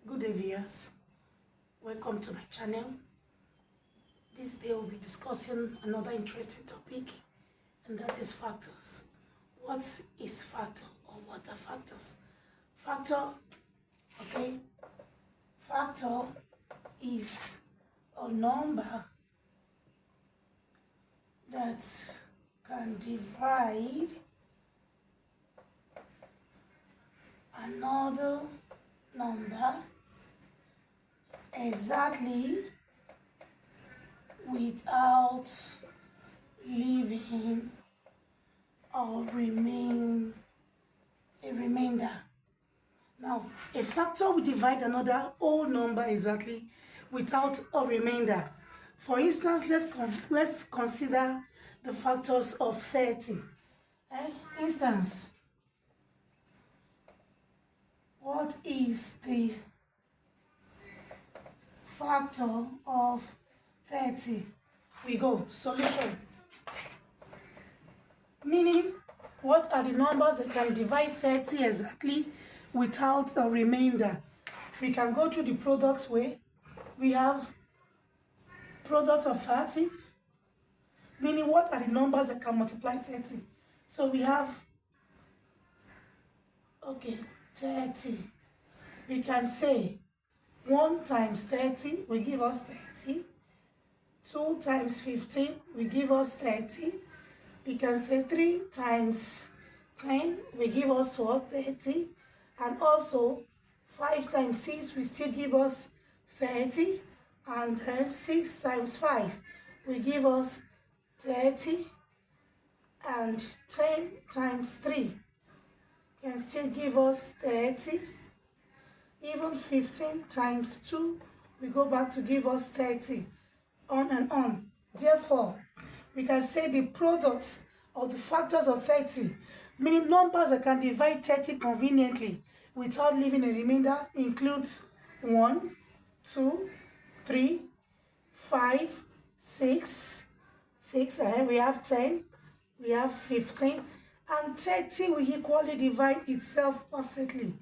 Good day, viewers. Welcome to my channel. This day we'll be discussing another interesting topic, and that is factors. What is factor, or what are factors? Factor, okay? Factor is a number that can divide another number exactly without leaving or remain a remainder. Now, a factor will divide another whole number exactly without a remainder. For instance, let's consider the factors of 30. Instance, what is the factor of 30? We go, solution. Meaning, what are the numbers that can divide 30 exactly without a remainder? We can go through the product way. We have product of 30, meaning what are the numbers that can multiply 30? So we have, okay, 30. We can say 1 times 30 will give us 30. 2 times 15 will give us 30. We can say 3 times 10 will give us what? 30. And also 5 times 6 will still give us 30. And then 6 times 5 will give us 30. And 10 times 3 can still give us 30. Even 15 times 2 will go back to give us 30. On and on. Therefore, we can say the products of the factors of 30, meaning numbers that can divide 30 conveniently without leaving a remainder, includes 1, 2, 3, 5, 6, we have 10, we have 15, and 30 will equally divide itself perfectly.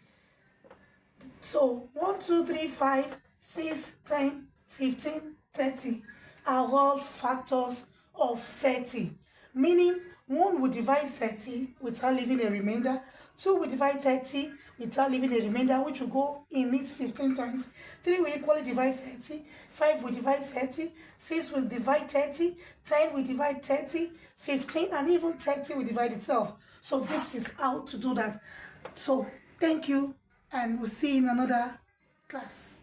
So 1, 2, 3, 5, 6, 10, 15, 30 are all factors of 30, meaning 1 will divide 30 without leaving a remainder, 2 will divide 30 without leaving a remainder, which will go in it 15 times, 3 will equally divide 30, 5 will divide 30, 6 will divide 30, 10 will divide 30, 15, and even 30 will divide itself. So this is how to do that. So thank you, and we'll see you in another class.